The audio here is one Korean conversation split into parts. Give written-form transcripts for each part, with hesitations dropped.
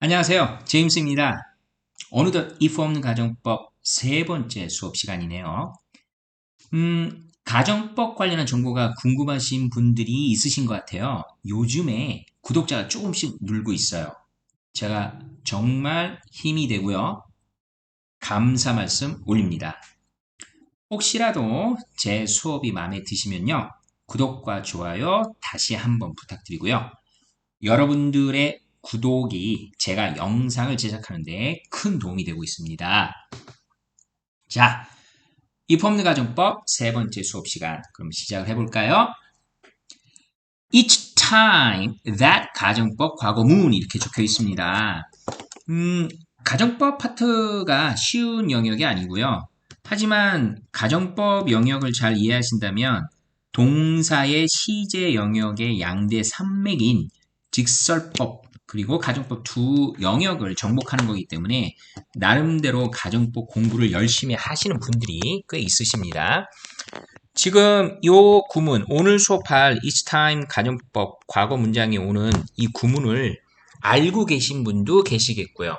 안녕하세요. 제임스입니다. 어느덧 if 없는 가정법 세 번째 수업 시간이네요. 가정법 관련한 정보가 궁금하신 분들이 있으신 것 같아요. 요즘에 구독자가 조금씩 늘고 있어요. 제가 정말 힘이 되고요. 감사 말씀 올립니다. 혹시라도 제 수업이 마음에 드시면요. 구독과 좋아요 다시 한번 부탁드리고요. 여러분들의 구독이 제가 영상을 제작하는데 큰 도움이 되고 있습니다. 자, if 없는 가정법 세 번째 수업 시간 그럼 시작을 해볼까요? Each time that 가정법 과거문 이렇게 적혀 있습니다. 가정법 파트가 쉬운 영역이 아니고요. 하지만 가정법 영역을 잘 이해하신다면 동사의 시제 영역의 양대 산맥인 직설법 그리고 가정법 두 영역을 정복하는 거기 때문에 나름대로 가정법 공부를 열심히 하시는 분들이 꽤 있으십니다. 지금 요 구문, 오늘 수업할 each time 가정법 과거 문장에 오는 이 구문을 알고 계신 분도 계시겠고요.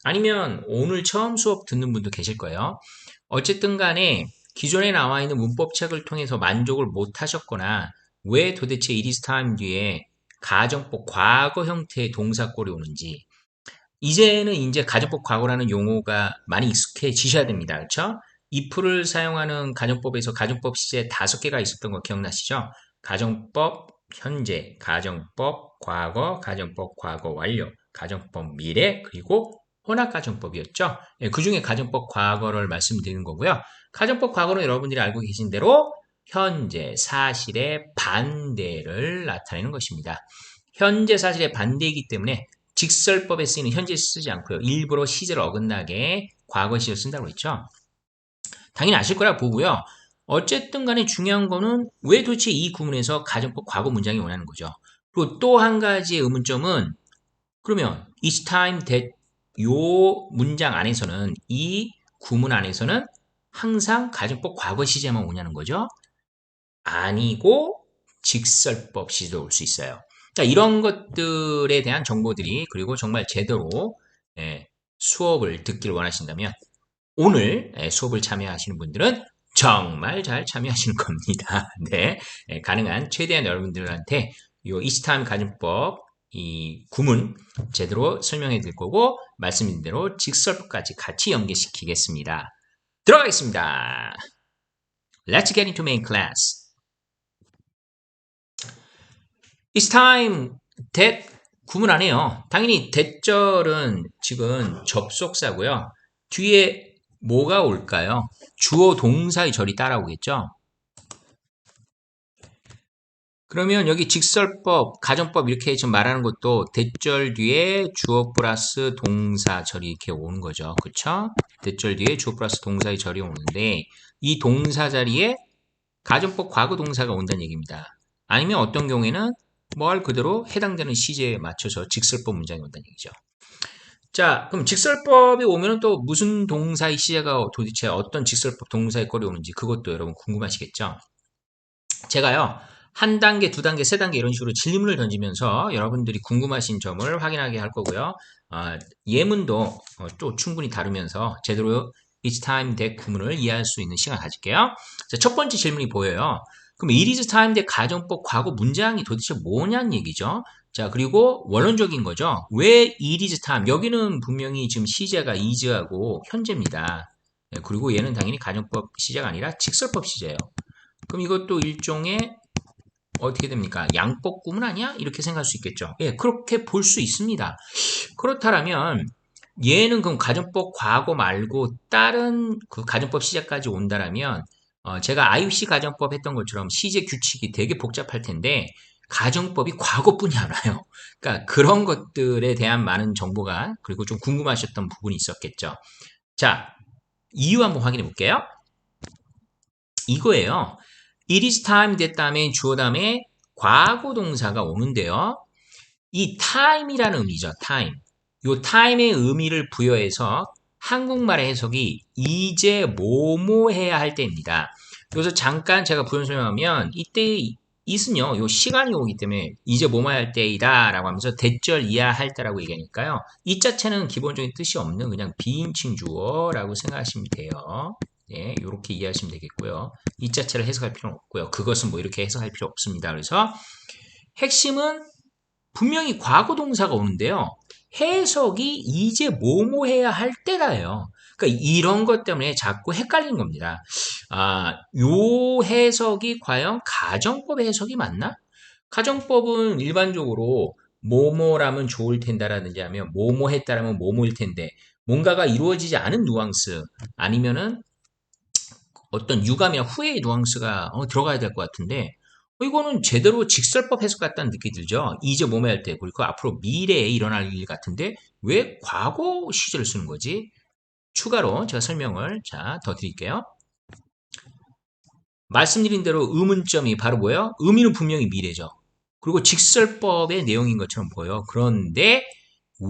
아니면 오늘 처음 수업 듣는 분도 계실 거예요. 어쨌든 간에 기존에 나와 있는 문법책을 통해서 만족을 못 하셨거나 왜 도대체 it is time 뒤에 가정법 과거 형태의 동사꼴이 오는지 이제는 이제 가정법 과거라는 용어가 많이 익숙해지셔야 됩니다. 그렇죠? if를 사용하는 가정법에서 가정법 시제 5개가 있었던 거 기억나시죠? 가정법 현재, 가정법 과거, 가정법 과거 완료, 가정법 미래, 그리고 혼합가정법이었죠. 그 중에 가정법 과거를 말씀드리는 거고요. 가정법 과거는 여러분들이 알고 계신 대로 현재 사실의 반대를 나타내는 것입니다. 현재 사실의 반대이기 때문에 직설법에 쓰이는 현재 쓰지 않고요. 일부러 시제를 어긋나게 과거 시제를 쓴다고 했죠. 당연히 아실 거라 보고요. 어쨌든 간에 중요한 거는 왜 도대체 이 구문에서 가정법 과거 문장이 원하는 거죠. 그리고 또 한 가지의 의문점은 그러면 each time that 요 문장 안에서는 이 구문 안에서는 항상 가정법 과거 시제만 오냐는 거죠. 아니고 직설법 시제도 올 수 있어요. 자, 이런 것들에 대한 정보들이 그리고 정말 제대로 수업을 듣길 원하신다면 오늘 수업을 참여하시는 분들은 정말 잘 참여하시는 겁니다. 네, 가능한 최대한 여러분들한테 이 이스타임 가정법 이 구문 제대로 설명해 드릴 거고 말씀드린 대로 직설법까지 같이 연계시키겠습니다. 들어가겠습니다. Let's get into main class. It's time that 구문 안 해요. 당연히 that절은 지금 접속사고요. 뒤에 뭐가 올까요? 주어 동사의 절이 따라오겠죠? 그러면 여기 직설법, 가정법 이렇게 지금 말하는 것도 that절 뒤에 주어 플러스 동사 절이 이렇게 오는 거죠. 그쵸? that절 뒤에 주어 플러스 동사의 절이 오는데 이 동사 자리에 가정법 과거 동사가 온다는 얘기입니다. 아니면 어떤 경우에는 말 그대로 해당되는 시제에 맞춰서 직설법 문장이 온다는 얘기죠. 자, 그럼 직설법이 오면 또 무슨 동사의 시제가 도대체 어떤 직설법 동사의 꼴이 오는지 그것도 여러분 궁금하시겠죠? 제가요, 한 단계, 두 단계, 세 단계 이런 식으로 질문을 던지면서 여러분들이 궁금하신 점을 확인하게 할 거고요. 예문도 또 충분히 다루면서 제대로 each time that 구문을 이해할 수 있는 시간 가질게요. 자, 첫 번째 질문이 보여요. 그럼 it is time that 가정법 과거 문장이 도대체 뭐냐는 얘기죠. 자, 그리고 원론적인 거죠. 왜 it is time? 여기는 분명히 지금 시제가 is하고 현재입니다. 네, 그리고 얘는 당연히 가정법 시제가 아니라 직설법 시제예요. 그럼 이것도 일종의 어떻게 됩니까? 양법 구문 아니야? 이렇게 생각할 수 있겠죠. 예, 그렇게 볼 수 있습니다. 그렇다면 얘는 그럼 가정법 과거 말고 다른 그 가정법 시제까지 온다라면 제가 IUC 가정법 했던 것처럼 시제 규칙이 되게 복잡할 텐데 가정법이 과거뿐이 않아요. 그러니까 그런 것들에 대한 많은 정보가 그리고 좀 궁금하셨던 부분이 있었겠죠. 자, 이유 한번 확인해 볼게요. 이거예요. It is time that 다음에 주어 다음에 과거 동사가 오는데요. 이 time이라는 의미죠. time. 요 time의 의미를 부여해서 한국말의 해석이 이제 뭐뭐 해야 할 때입니다. 여기서 잠깐 제가 부연 설명하면 이때 it은요, 요 시간이 오기 때문에 이제 뭐뭐 할 때이다 라고 하면서 대절 이하할 때라고 얘기하니까요. 이 자체는 기본적인 뜻이 없는 그냥 비인칭 주어라고 생각하시면 돼요. 네, 이렇게 이해하시면 되겠고요. 이 자체를 해석할 필요는 없고요. 그것은 뭐 이렇게 해석할 필요 없습니다. 그래서 핵심은 분명히 과거 동사가 오는데요. 해석이 이제 뭐뭐 해야 할 때다예요. 그러니까 이런 것 때문에 자꾸 헷갈리는 겁니다. 요 해석이 과연 가정법 해석이 맞나? 가정법은 일반적으로 뭐뭐라면 좋을 텐다라든지 하면 뭐뭐 했다라면 뭐뭐일 텐데 뭔가가 이루어지지 않은 뉘앙스 아니면은 어떤 유감이나 후회의 뉘앙스가 들어가야 될 것 같은데 이거는 제대로 직설법 해석 같다는 느낌이 들죠. 이제 뭐뭐 할 때, 그리고 앞으로 미래에 일어날 일 같은데 왜 과거 시제를 쓰는 거지? 추가로 제가 설명을 더 드릴게요. 말씀드린 대로 의문점이 바로 뭐예요? 의미는 분명히 미래죠. 그리고 직설법의 내용인 것처럼 보여. 그런데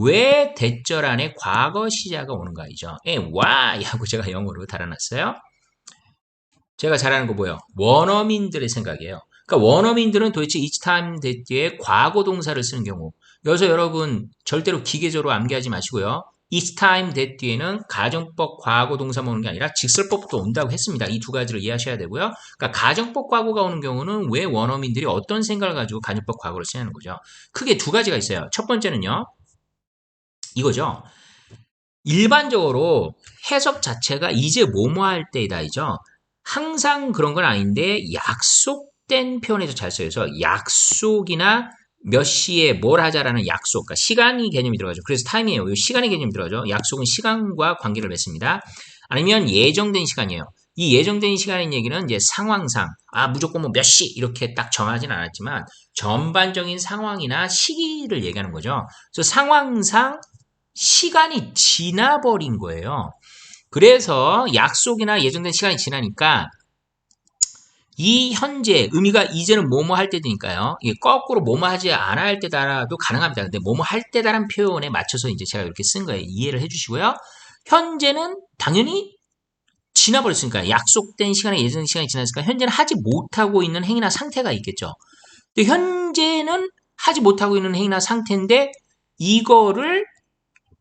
왜 대절 안에 과거 시제가 오는가이죠. why 하고 제가 영어로 달아놨어요. 제가 잘하는 거 뭐예요? 원어민들의 생각이에요. 그러니까 원어민들은 도대체 each time that 뒤에 과거 동사를 쓰는 경우. 여기서 여러분 절대로 기계적으로 암기하지 마시고요. each time that 뒤에는 가정법 과거 동사만 오는 게 아니라 직설법도 온다고 했습니다. 이 두 가지를 이해하셔야 되고요. 그러니까 가정법 과거가 오는 경우는 왜 원어민들이 어떤 생각을 가지고 가정법 과거를 쓰냐는 거죠. 크게 두 가지가 있어요. 첫 번째는요. 이거죠. 일반적으로 해석 자체가 이제 뭐뭐 할 때이다이죠. 항상 그런 건 아닌데 약속된 표현에서 잘 써요. 그래서 약속이나 몇 시에 뭘 하자라는 약속, 그러니까 시간이 개념이 들어가죠. 그래서 타임이에요. 시간의 개념이 들어가죠. 약속은 시간과 관계를 맺습니다. 아니면 예정된 시간이에요. 이 예정된 시간인 얘기는 이제 상황상 무조건 뭐 몇 시 이렇게 딱 정하진 않았지만 전반적인 상황이나 시기를 얘기하는 거죠. 그래서 상황상 시간이 지나버린 거예요. 그래서 약속이나 예정된 시간이 지나니까 이 현재 의미가 이제는 뭐뭐 할 때니까요. 이게 거꾸로 뭐뭐 하지 않아야 할 때다라도 가능합니다. 근데 뭐뭐 할 때다라는 표현에 맞춰서 이제 제가 이렇게 쓴 거예요. 이해를 해주시고요. 현재는 당연히 지나버렸으니까 약속된 시간에 예정된 시간이 지났으니까 현재는 하지 못하고 있는 행위나 상태가 있겠죠. 근데 현재는 하지 못하고 있는 행위나 상태인데 이거를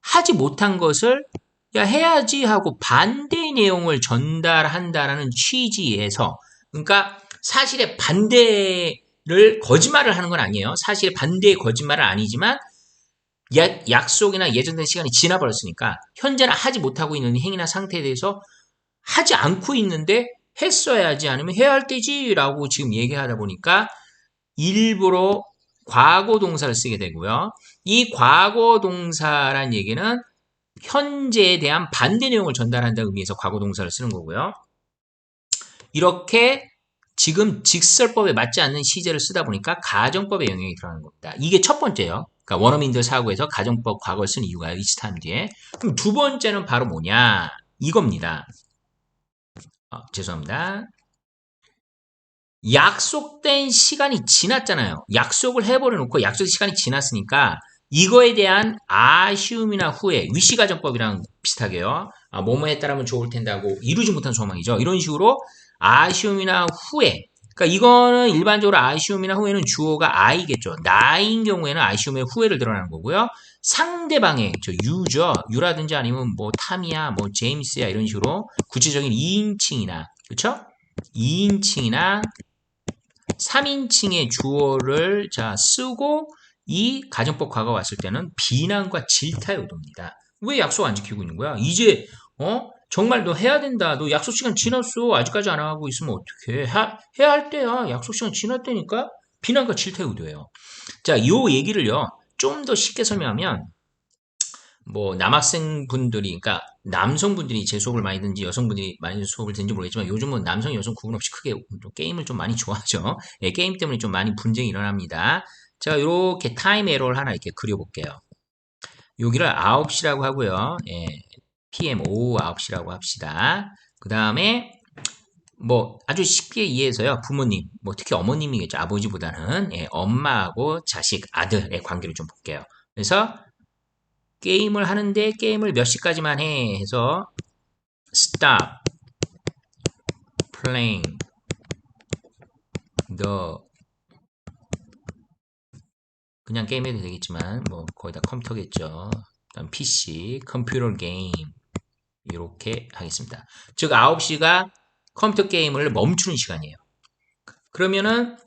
하지 못한 것을 야 해야지 하고 반대의 내용을 전달한다라는 취지에서 그러니까 사실의 반대를 거짓말을 하는 건 아니에요. 사실의 반대의 거짓말은 아니지만 약속이나 예정된 시간이 지나버렸으니까 현재는 하지 못하고 있는 행위나 상태에 대해서 하지 않고 있는데 했어야지 아니면 해야 할 때지라고 지금 얘기하다 보니까 일부러 과거 동사를 쓰게 되고요. 이 과거 동사란 얘기는 현재에 대한 반대 내용을 전달한다는 의미에서 과거 동사를 쓰는 거고요. 이렇게 지금 직설법에 맞지 않는 시제를 쓰다 보니까 가정법의 영향이 들어가는 겁니다. 이게 첫 번째요. 그러니까 원어민들 사고에서 가정법 과거를 쓴 이유가 each time 뒤에. 그럼 두 번째는 바로 뭐냐? 이겁니다. 죄송합니다. 약속된 시간이 지났잖아요. 약속을 해버려 놓고 약속 시간이 지났으니까 이거에 대한 아쉬움이나 후회, 위시가정법이랑 비슷하게요. 뭐뭐 했다라면 좋을 텐데 하고 이루지 못한 소망이죠. 이런 식으로 아쉬움이나 후회. 그러니까 이거는 일반적으로 아쉬움이나 후회는 주어가 I겠죠. 나인 경우에는 아쉬움의 후회를 드러나는 거고요. 상대방의 유죠. 유라든지 아니면 뭐 탐이야, 뭐 제임스야 이런 식으로 구체적인 2인칭이나 그렇죠? 2인칭이나 3인칭의 주어를 쓰고 이 가정법 과거 왔을 때는 비난과 질타의 의도입니다. 왜 약속 안 지키고 있는 거야? 이제 정말 너 해야 된다. 너 약속 시간 지났어. 아직까지 안 하고 있으면 어떡해. 해야 할 때야. 약속 시간 지났다니까. 비난과 질타의 의도예요. 자, 이 얘기를요. 좀 더 쉽게 설명하면 뭐 남학생분들이 그러니까 남성분들이 제 수업을 많이 듣는지 여성분들이 많이 수업을 듣는지 모르겠지만 요즘은 남성 여성 구분 없이 크게 게임을 좀 많이 좋아하죠. 예, 게임 때문에 좀 많이 분쟁이 일어납니다. 제가 이렇게 타임 에러를 하나 이렇게 그려볼게요. 여기를 9시라고 하고요. 예, PM 오후 9시라고 합시다. 그 다음에 뭐 아주 쉽게 이해해서요. 부모님, 뭐 특히 어머님이겠죠. 아버지보다는 엄마하고 자식, 아들의 관계를 좀 볼게요. 그래서 게임을 하는데 게임을 몇 시까지만 해 해서 stop playing the 그냥 게임해도 되겠지만 뭐 거의 다 컴퓨터겠죠. 그다음 PC, 컴퓨터 게임 이렇게 하겠습니다. 즉 9시가 컴퓨터 게임을 멈추는 시간이에요. 그러면은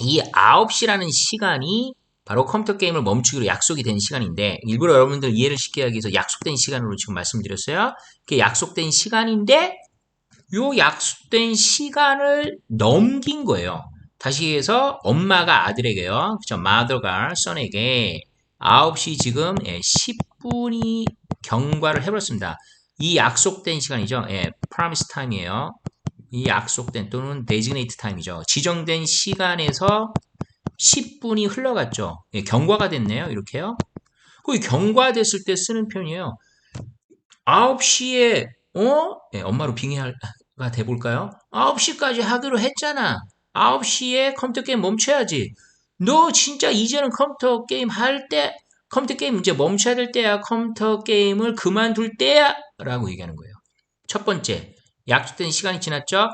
이 9시라는 시간이 바로 컴퓨터 게임을 멈추기로 약속이 된 시간인데 일부러 여러분들 이해를 쉽게 하기 위해서 약속된 시간으로 지금 말씀드렸어요. 그게 약속된 시간인데 요 약속된 시간을 넘긴 거예요. 다시 해서 엄마가 아들에게요. 그죠? mother가 son에게 9시 지금 10분이 경과를 해버렸습니다. 이 약속된 시간이죠. promise time이에요. 이 약속된 또는 designated time이죠. 지정된 시간에서 10분이 흘러갔죠. 경과가 됐네요. 이렇게요. 그 경과됐을 때 쓰는 표현이에요. 9시에 엄마로 빙의가 돼볼까요? 9시까지 하기로 했잖아. 9시에 컴퓨터 게임 멈춰야지. 너 진짜 이제는 컴퓨터 게임 이제 멈춰야 될 때야. 컴퓨터 게임을 그만둘 때야. 라고 얘기하는 거예요. 첫 번째, 약속된 시간이 지났죠?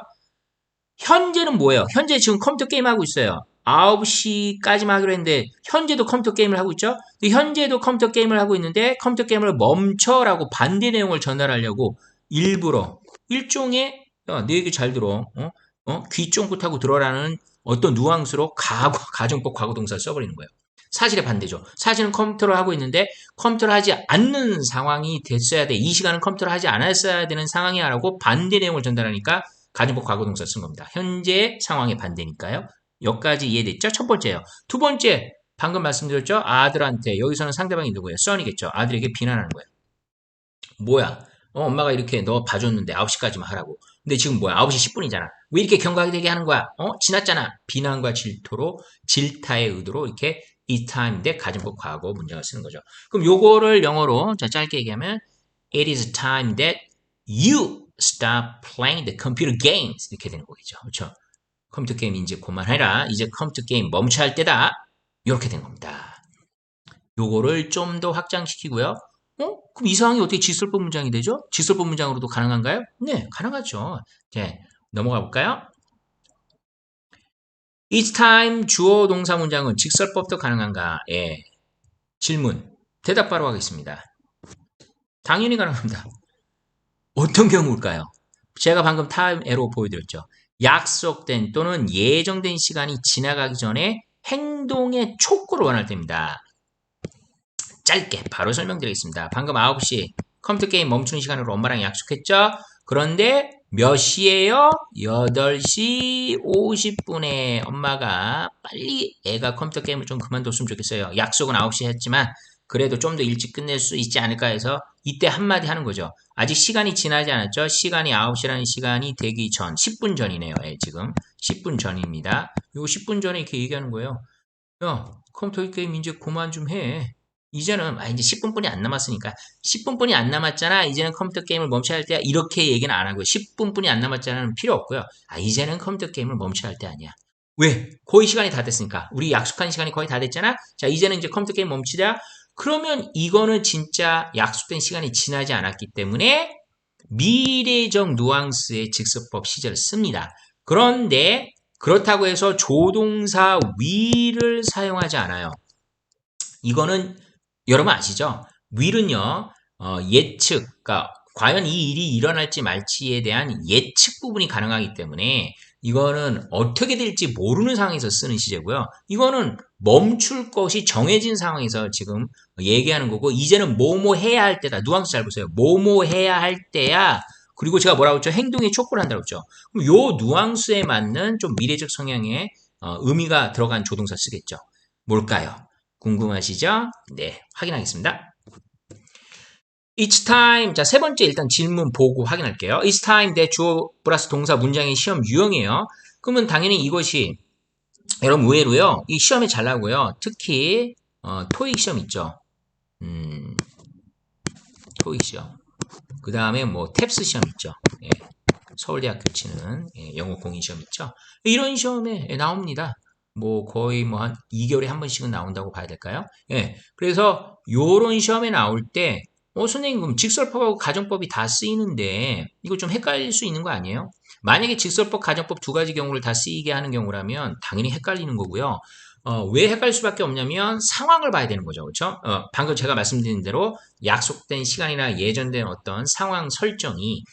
현재는 뭐예요? 현재 지금 컴퓨터 게임 하고 있어요. 9시까지만 하기로 했는데 현재도 컴퓨터 게임을 하고 있죠? 현재도 컴퓨터 게임을 하고 있는데 컴퓨터 게임을 멈춰라고 반대 내용을 전달하려고 일부러 일종의 내 얘기 잘 들어. 귀 쫑긋하고 들어라는 어떤 뉘앙스로 가정법 과거동사를 써버리는 거예요. 사실에 반대죠. 사실은 컴퓨터를 하고 있는데 컴퓨터를 하지 않는 상황이 됐어야 돼. 이 시간은 컴퓨터를 하지 않았어야 되는 상황이야 라고 반대 내용을 전달하니까 가정법 과거동사 쓴 겁니다. 현재 상황의 반대니까요. 여기까지 이해됐죠? 첫 번째요. 두 번째, 방금 말씀드렸죠? 아들한테, 여기서는 상대방이 누구예요? son이겠죠? 아들에게 비난하는 거예요. 뭐야? 엄마가 이렇게 너 봐줬는데 9시까지만 하라고. 근데 지금 뭐야? 9시 10분이잖아. 왜 이렇게 경각되게 하는 거야? 지났잖아. 비난과 질토로, 질타의 의도로 이렇게 it's time인데 가정법 과거 문장을 쓰는 거죠. 그럼 요거를 영어로 짧게 얘기하면 it is time that you stop playing the computer games 이렇게 되는 거겠죠. 그렇죠? 컴퓨터 게임 이제 그만해라. 이제 컴퓨터 게임 멈춰야 할 때다. 이렇게 된 겁니다. 요거를 좀 더 확장시키고요. 그럼 이 상황이 어떻게 직설법 문장이 되죠? 직설법 문장으로도 가능한가요? 네, 가능하죠. 네, 넘어가 볼까요? It's time 주어 동사 문장은 직설법도 가능한가? 예. 질문. 대답 바로 하겠습니다. 당연히 가능합니다. 어떤 경우일까요? 제가 방금 타임 에로 보여드렸죠. 약속된 또는 예정된 시간이 지나가기 전에 행동의 촉구를 원할 때입니다. 짧게 바로 설명드리겠습니다. 방금 9시 컴퓨터 게임 멈추는 시간으로 엄마랑 약속했죠? 그런데 몇 시에요? 8시 50분에 엄마가 빨리 애가 컴퓨터 게임을 좀 그만뒀으면 좋겠어요. 약속은 9시에 했지만 그래도 좀 더 일찍 끝낼 수 있지 않을까 해서 이때 한마디 하는 거죠. 아직 시간이 지나지 않았죠? 시간이 9시라는 시간이 되기 전 10분 전이네요. 지금 10분 전입니다. 요 10분 전에 이렇게 얘기하는 거예요. 야, 컴퓨터 게임 이제 그만 좀 해. 이제는 이제 10분뿐이 안 남았으니까 10분뿐이 안 남았잖아. 이제는 컴퓨터 게임을 멈춰야 할 때야. 이렇게 얘기는 안 하고요. 10분뿐이 안 남았잖아는 필요 없고요. 이제는 컴퓨터 게임을 멈춰야 할 때 아니야. 왜? 거의 시간이 다 됐으니까. 우리 약속한 시간이 거의 다 됐잖아. 자, 이제는 이제 컴퓨터 게임 멈추자. 그러면 이거는 진짜 약속된 시간이 지나지 않았기 때문에 미래적 뉘앙스의 직설법 시제를 씁니다. 그런데 그렇다고 해서 조동사 will을 사용하지 않아요. 이거는 여러분 아시죠? will은요, 예측, 그러니까 과연 이 일이 일어날지 말지에 대한 예측 부분이 가능하기 때문에 이거는 어떻게 될지 모르는 상황에서 쓰는 시제고요. 이거는 멈출 것이 정해진 상황에서 지금 얘기하는 거고 이제는 뭐뭐 해야 할 때다. 뉘앙스 잘 보세요. 뭐뭐 해야 할 때야. 그리고 제가 뭐라고 했죠? 행동에 촉구를 한다고 했죠. 그럼 요 뉘앙스에 맞는 좀 미래적 성향의 의미가 들어간 조동사 쓰겠죠. 뭘까요? 궁금하시죠? 네, 확인하겠습니다. Each time, 자, 세 번째 일단 질문 보고 확인할게요. Each time 대 주어 플러스 동사 문장의 시험 유형이에요. 그러면 당연히 이것이 여러분 의외로요. 이 시험에 잘 나오고요. 특히 토익 시험 있죠. 토익 시험. 그 다음에 뭐 탭스 시험 있죠. 예, 서울대학교 치는 영어 공인 시험 있죠. 이런 시험에 나옵니다. 뭐 거의 뭐 한 2개월에 한 번씩은 나온다고 봐야 될까요? 예. 그래서 요런 시험에 나올 때 선생님 그럼 직설법하고 가정법이 다 쓰이는데 이거 좀 헷갈릴 수 있는 거 아니에요? 만약에 직설법, 가정법 두 가지 경우를 다 쓰이게 하는 경우라면 당연히 헷갈리는 거고요. 왜 헷갈릴 수밖에 없냐면 상황을 봐야 되는 거죠. 그렇죠? 방금 제가 말씀드린 대로 약속된 시간이나 예정된 어떤 상황 설정이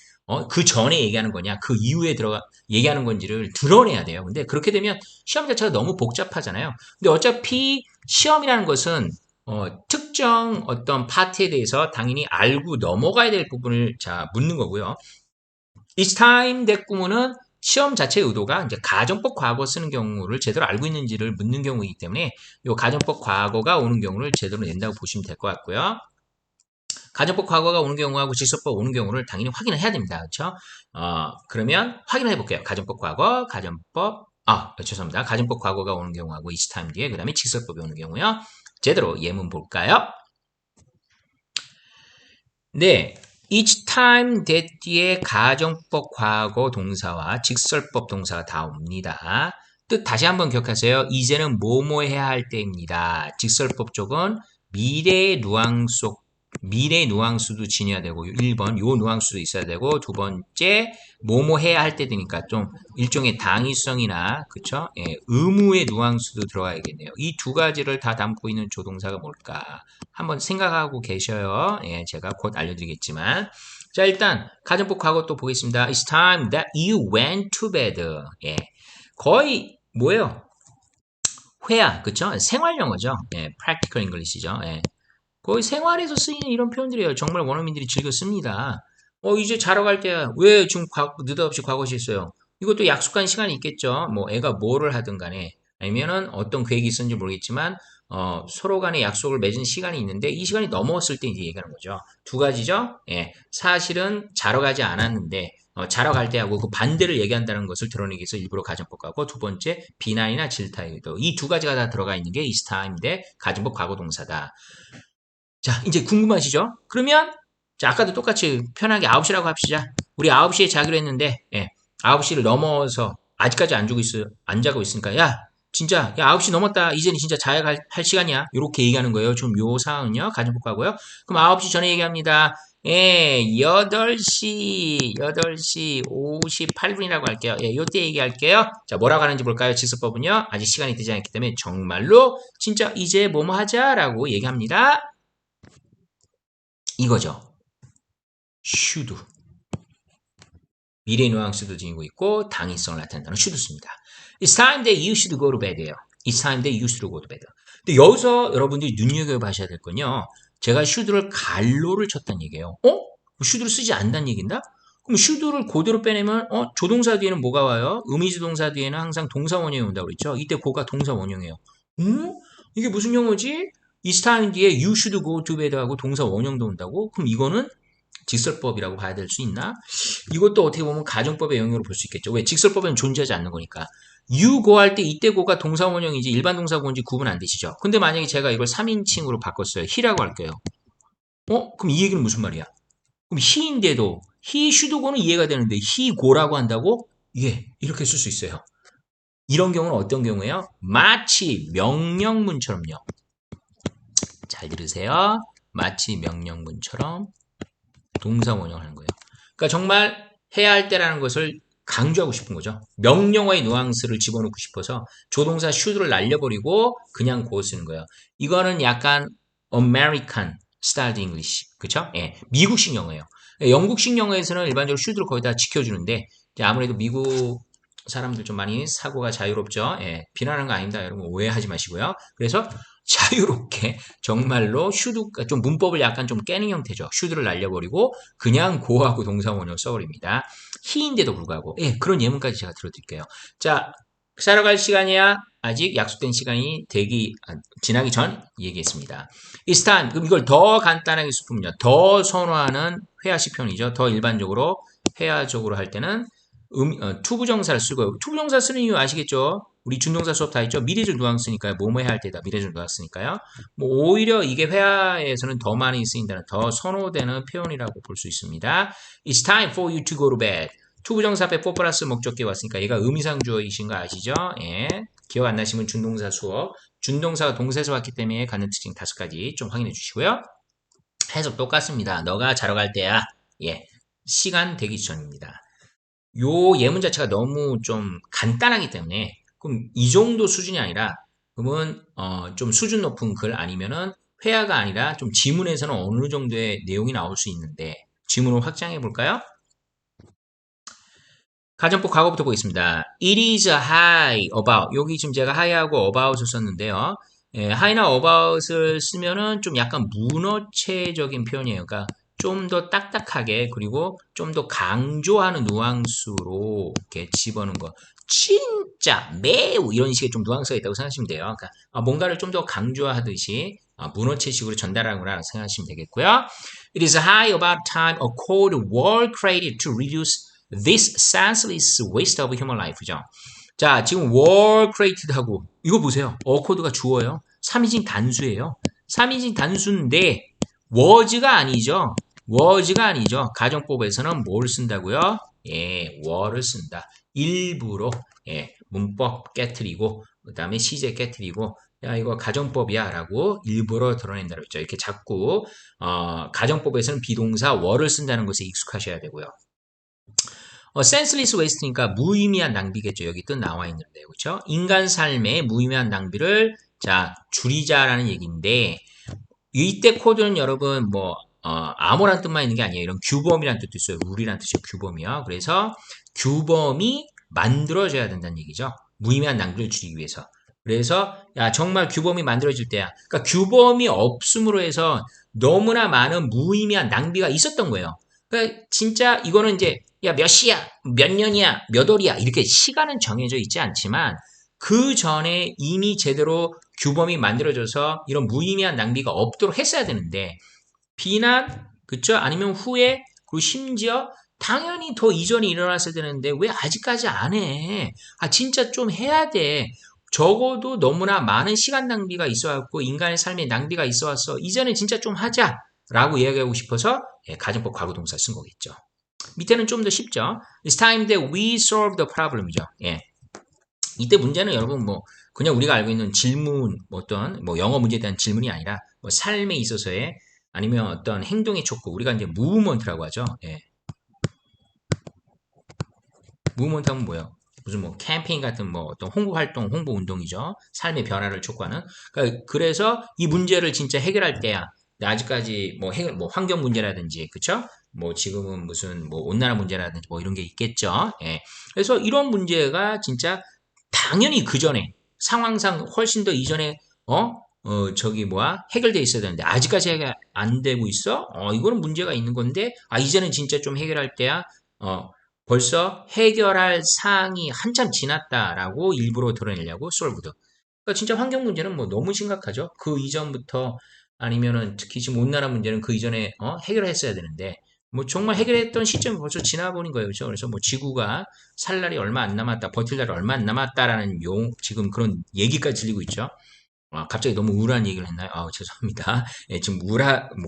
그 전에 얘기하는 거냐, 그 이후에 얘기하는 건지를 드러내야 돼요. 근데 그렇게 되면 시험 자체가 너무 복잡하잖아요. 근데 어차피 시험이라는 것은 특정 어떤 파트에 대해서 당연히 알고 넘어가야 될 부분을 자 묻는 거고요. Each time that 구문은 시험 자체의 의도가 이제 가정법 과거 쓰는 경우를 제대로 알고 있는지를 묻는 경우이기 때문에 이 가정법 과거가 오는 경우를 제대로 낸다고 보시면 될 것 같고요. 가정법 과거가 오는 경우하고 직설법 오는 경우를 당연히 확인을 해야 됩니다. 그렇죠? 그러면 확인을 해볼게요. 가정법 과거, 가정법 죄송합니다. 가정법 과거가 오는 경우하고 each time 뒤에 그 다음에 직설법이 오는 경우요. 제대로 예문 볼까요? 네, each time that 뒤에 가정법 과거 동사와 직설법 동사가 다 옵니다. 뜻 다시 한번 기억하세요. 이제는 뭐뭐 해야 할 때입니다. 직설법 쪽은 미래 누앙스도 지녀야 되고 1번 요 누앙스도 있어야 되고 두 번째 뭐뭐 해야 할 때 되니까 좀 일종의 당위성이나 그쵸? 예, 의무의 누앙스도 들어가야겠네요. 이 두 가지를 다 담고 있는 조동사가 뭘까? 한번 생각하고 계셔요. 예, 제가 곧 알려드리겠지만. 자, 일단, 가정법 과거 또 보겠습니다. It's time that you went to bed. 예. 거의, 뭐예요? 회화, 그쵸? 생활 영어죠. 예, practical English죠. 예. 거의 생활에서 쓰이는 이런 표현들이에요. 정말 원어민들이 즐겨 씁니다. 이제 자러 갈 때야. 왜 지금 느닷없이 과거 실수요? 이것도 약속한 시간이 있겠죠. 뭐, 애가 뭐를 하든 간에. 아니면은 어떤 계획이 있었는지 모르겠지만, 서로 간에 약속을 맺은 시간이 있는데, 이 시간이 넘어왔을 때 이제 얘기하는 거죠. 두 가지죠. 예. 사실은 자러 가지 않았는데, 자러 갈 때하고 그 반대를 얘기한다는 것을 드러내기 위해서 일부러 가정법 과거, 두 번째, 비난이나 질타에도 이 두 가지가 다 들어가 있는 게 is time인데, 가정법 과거 동사다. 자, 이제 궁금하시죠? 그러면, 자, 아까도 똑같이 편하게 9시라고 합시다. 우리 9시에 자기로 했는데, 예, 9시를 넘어서 아직까지 안 자고 있으니까, 야, 진짜, 야, 9시 넘었다. 이제는 진짜 자야 할 시간이야. 이렇게 얘기하는 거예요. 지금 요 상황은요. 가정법하고요. 그럼 9시 전에 얘기합니다. 예, 8시 58분이라고 할게요. 예, 요때 얘기할게요. 자, 뭐라고 하는지 볼까요? 지수법은요. 아직 시간이 되지 않기 때문에 정말로 진짜 이제 뭐뭐 하자라고 얘기합니다. 이거죠. should. 미래 뉘앙스도 지니고 있고 당위성을 나타낸다는 should습니다. It's time that you should go to bed예요. It's time that you should go to bed. 근데 여기서 여러분들이 눈여겨봐셔야 될 건요. 제가 should를 갈로를 쳤다는 얘기예요. should를 쓰지 않는다는 얘기인가? 그럼 should를 그대로 빼내면 조동사 뒤에는 뭐가 와요? 의미주동사 뒤에는 항상 동사 원형이 온다고 그랬죠. 이때 고가 동사 원형이에요. 이게 무슨 용어지? It's time 뒤에 you should go to bed 하고 동사 원형도 온다고? 그럼 이거는 직설법이라고 봐야 될 수 있나? 이것도 어떻게 보면 가정법의 영역으로 볼 수 있겠죠. 왜? 직설법에는 존재하지 않는 거니까. you go 할 때 이때 go가 동사 원형인지 일반 동사 고인지 구분 안 되시죠? 근데 만약에 제가 이걸 3인칭으로 바꿨어요. he라고 할게요. 그럼 이 얘기는 무슨 말이야? 그럼 he인데도 he should go는 이해가 되는데 he go라고 한다고? 예, 이렇게 쓸 수 있어요. 이런 경우는 어떤 경우예요? 마치 명령문처럼요. 잘 들으세요. 마치 명령문처럼 동사 원형을 하는 거예요. 그러니까 정말 해야 할 때라는 것을 강조하고 싶은 거죠. 명령어의 뉘앙스를 집어넣고 싶어서 조동사 should를 날려버리고 그냥 고 쓰는 거예요. 이거는 약간 American style English. 그쵸? 예. 미국식 영어예요. 영국식 영어에서는 일반적으로 should를 거의 다 지켜주는데 아무래도 미국 사람들 좀 많이 사고가 자유롭죠. 예. 비난하는 거 아닙니다. 여러분 오해하지 마시고요. 그래서 자유롭게 정말로 should가 좀 문법을 약간 좀 깨는 형태죠. should를 날려버리고 그냥 go하고 동사원형 써버립니다. he인데도 불구하고 예, 그런 예문까지 제가 들어드릴게요. 자, 자러 갈 시간이야. 아직 약속된 시간이 지나기 전 얘기했습니다. It's time. 그럼 이걸 더 간단하게 짚으면요. 더 선호하는 회화식 표현이죠. 더 일반적으로 회화적으로 할 때는 투부정사를 쓰고 투부정사 쓰는 이유 아시겠죠? 우리 준동사 수업 다 했죠? 미래적 누앙스니까요. 뭐뭐 해야 할 때다. 미래적 누앙스니까요. 뭐 오히려 이게 회화에서는 더 많이 쓰인다는 더 선호되는 표현이라고 볼 수 있습니다. It's time for you to go to bed. 투부정사 앞에 for 플러스 목적계 왔으니까 얘가 의미상주어이신 거 아시죠? 예. 기억 안 나시면 준동사 수업. 준동사가 동사에서 왔기 때문에 갖는 특징 5가지 좀 확인해 주시고요. 해석 똑같습니다. 너가 자러 갈 때야. 예. 시간 되기 전입니다. 요 예문 자체가 너무 좀 간단하기 때문에 그럼 이 정도 수준이 아니라 그러면 좀 수준 높은 글 아니면은 회화가 아니라 좀 지문에서는 어느 정도의 내용이 나올 수 있는데 지문을 확장해 볼까요? 가정법 과거부터 보겠습니다. It is high about. 여기 지금 제가 high하고 about을 썼는데요. 예, high나 about을 쓰면은 좀 약간 문어체적인 표현이에요. 그러니까 좀 더 딱딱하게 그리고 좀 더 강조하는 뉘앙스로 이렇게 집어넣은 거. 진짜 매우 이런 식의 좀 뉘앙스가 있다고 생각하시면 돼요. 그러니까 뭔가를 좀 더 강조하듯이 문어체식으로 전달하는 거라 생각하시면 되겠고요. It is high about time a cold war created to reduce This senseless waste of human life죠. 자, 지금 war created 하고 이거 보세요. 어코드가 주어요. 3인칭 단수예요. 3인칭 단수인데 was가 아니죠. was가 아니죠. 가정법에서는 뭘 쓴다고요? 예, were를 쓴다. 일부러 문법 깨트리고 그 다음에 시제 깨트리고 야 이거 가정법이야 라고 일부러 드러낸다고 했죠. 이렇게 자꾸 가정법에서는 비동사 were를 쓴다는 것에 익숙하셔야 되고요. senseless waste니까 무의미한 낭비겠죠. 여기 또 나와 있는데, 그렇죠? 인간 삶의 무의미한 낭비를 자 줄이자라는 얘기인데 이때 코드는 여러분 아무런 뜻만 있는 게 아니에요. 이런 규범이란 뜻도 있어요. 룰이란 뜻이요. 규범이요. 그래서 규범이 만들어져야 된다는 얘기죠. 무의미한 낭비를 줄이기 위해서. 그래서 야 정말 규범이 만들어질 때야. 그러니까 규범이 없음으로 해서 너무나 많은 무의미한 낭비가 있었던 거예요. 그러니까 진짜 이거는 이제 야 몇 시야, 몇 년이야, 몇 월이야 이렇게 시간은 정해져 있지 않지만 그 전에 이미 제대로 규범이 만들어져서 이런 무의미한 낭비가 없도록 했어야 되는데 비난, 그쵸? 아니면 후에 그리고 심지어 당연히 더 이전에 일어났어야 되는데 왜 아직까지 안 해? 진짜 좀 해야 돼. 적어도 너무나 많은 시간 낭비가 있어왔고 인간의 삶에 낭비가 있어왔어. 이제는 진짜 좀 하자라고 이야기하고 싶어서 가정법 과거동사 쓴 거겠죠. 밑에는 좀 더 쉽죠. It's time that we solve the problem이죠. 예. 이때 문제는 여러분 그냥 우리가 알고 있는 질문 어떤 영어 문제에 대한 질문이 아니라 삶에 있어서의 아니면 어떤 행동의 촉구 우리가 이제 무브먼트라고 하죠. 예. 무브먼트 하면 뭐예요? 무슨 캠페인 같은 어떤 홍보 활동, 홍보 운동이죠. 삶의 변화를 촉구하는. 그러니까 그래서 이 문제를 진짜 해결할 때야. 아직까지 환경 문제라든지 그쵸? 지금은 무슨 온난화 문제라든지 이런 게 있겠죠. 예. 그래서 이런 문제가 진짜 당연히 그 전에 상황상 훨씬 더 이전에 해결돼 있어야 되는데 아직까지 해결 안 되고 있어? 이거는 문제가 있는 건데 이제는 진짜 좀 해결할 때야. 벌써 해결할 사항이 한참 지났다라고 일부러 드러내려고 솔브드. 그러니까 진짜 환경 문제는 너무 심각하죠. 그 이전부터 아니면은 특히 지금 온난화 문제는 그 이전에 해결했어야 되는데 정말 해결했던 시점이 벌써 지나버린 거예요. 그렇죠? 그래서 지구가 살 날이 얼마 안 남았다, 버틸 날이 얼마 안 남았다라는 지금 그런 얘기까지 들리고 있죠. 갑자기 너무 우울한 얘기를 했나요? 죄송합니다. 예, 지금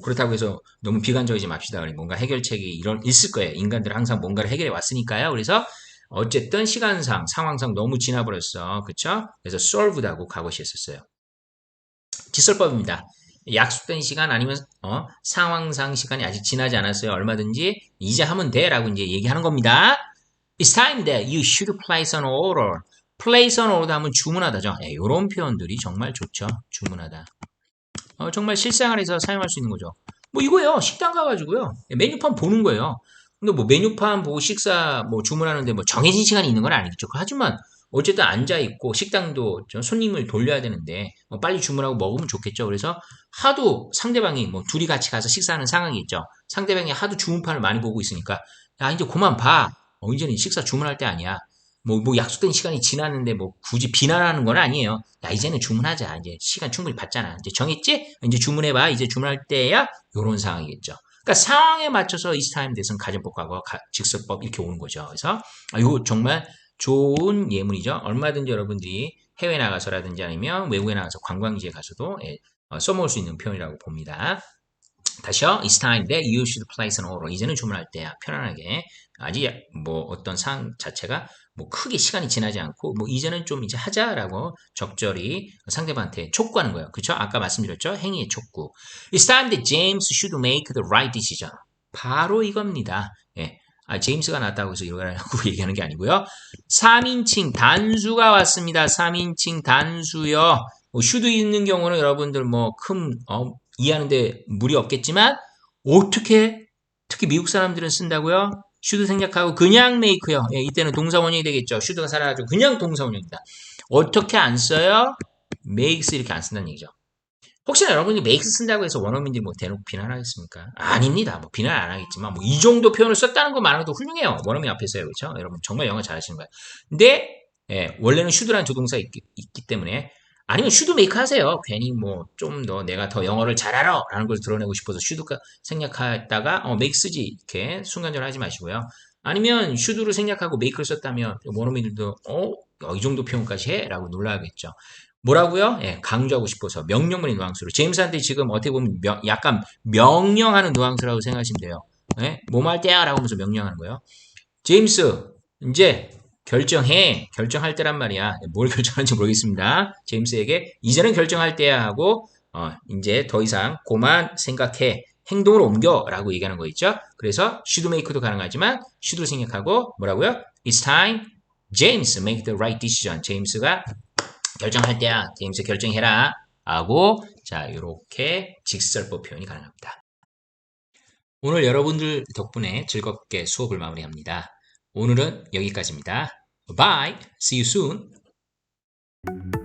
그렇다고 해서 너무 비관적이지 맙시다. 뭔가 해결책이 있을 거예요. 인간들은 항상 뭔가를 해결해 왔으니까요. 그래서 어쨌든 시간상, 상황상 너무 지나버렸어. 그쵸? 그래서 solved하고 과거시 했었어요. 직설법입니다. 약속된 시간 아니면 상황상 시간이 아직 지나지 않았어요. 얼마든지 이제 하면 돼라고 이제 얘기하는 겁니다. It's time that you should place an order. place an order 하면 주문하다죠. 이런 표현들이 정말 좋죠. 주문하다. 정말 실생활에서 사용할 수 있는 거죠. 이거예요. 식당 가가지고요. 메뉴판 보는 거예요. 근데 메뉴판 보고 식사 주문하는데 정해진 시간이 있는 건 아니겠죠. 하지만 어쨌든 앉아 있고 식당도 손님을 돌려야 되는데 빨리 주문하고 먹으면 좋겠죠. 그래서 하도 상대방이 둘이 같이 가서 식사하는 상황이 있죠. 상대방이 하도 주문판을 많이 보고 있으니까 야 이제 그만 봐. 이제는 식사 주문할 때 아니야. 약속된 시간이 지났는데 굳이 비난하는 건 아니에요. 야 이제는 주문하자. 이제 시간 충분히 봤잖아. 이제 정했지? 이제 주문해봐. 이제 주문할 때야 요런 상황이겠죠. 그러니까 상황에 맞춰서 it's time that은 가정법 과거 직설법 이렇게 오는 거죠. 그래서 이거 정말 좋은 예문이죠. 얼마든지 여러분들이 해외 나가서라든지 아니면 외국에 나가서 관광지에 가서도 써먹을 수 있는 표현이라고 봅니다. 다시요. It's time that you should place an order. 이제는 주문할 때야. 편안하게. 아직 어떤 상황 자체가 크게 시간이 지나지 않고 이제는 좀 이제 하자라고 적절히 상대방한테 촉구하는 거예요. 그렇죠? 아까 말씀드렸죠? 행위의 촉구. It's time that James should make the right decision. 바로 이겁니다. 예. 제임스가 나왔다고 해서 이러라고 얘기하는 게 아니고요. 3인칭 단수가 왔습니다. 3인칭 단수요. 뭐 should 있는 경우는 여러분들 뭐 큰 이해하는데 무리 없겠지만 어떻게 특히 미국 사람들은 쓴다고요? should 생략하고 그냥 make요. 예, 이때는 동사 원형이 되겠죠. should가 사라지고 그냥 동사 원형입니다. 어떻게 안 써요? makes 이렇게 안 쓴다는 얘기죠. 혹시나 여러분이 makes 쓴다고 해서 원어민들이 뭐 대놓고 비난하겠습니까? 아닙니다. 뭐 비난 안 하겠지만 뭐 이 정도 표현을 썼다는 것만으로도 훌륭해요. 원어민 앞에서요. 그렇죠? 여러분 정말 영어 잘하시는 거예요. 근데 예, 원래는 should라는 조동사가 있기 때문에 아니면 should make 하세요. 괜히 뭐 좀 더 내가 더 영어를 잘 알아 라는 걸 드러내고 싶어서 should가 생략했다가 make 쓰지 이렇게 순간적으로 하지 마시고요. 아니면 should를 생략하고 make를 썼다면 원어민들도 이 정도 표현까지 해? 라고 놀라겠죠. 뭐라고요? 예, 강조하고 싶어서 명령문의 뉘앙스로 제임스한테 지금 어떻게 보면 약간 명령하는 뉘앙스라고 생각하시면 돼요. 예? 뭐 할 때야? 라고 하면서 명령하는 거예요. 제임스 이제 결정할 때란 말이야. 뭘 결정하는지 모르겠습니다. 제임스에게 이제는 결정할 때야 하고 이제 더 이상 고만 생각해 행동으로 옮겨 라고 얘기하는 거 있죠. 그래서 should make도 가능하지만 should를 생략하고 뭐라고요? It's time James make the right decision. 제임스가 결정할 때야. 제임스 결정해라. 하고 자 이렇게 직설법 표현이 가능합니다. 오늘 여러분들 덕분에 즐겁게 수업을 마무리합니다. 오늘은 여기까지입니다. Bye. See you soon.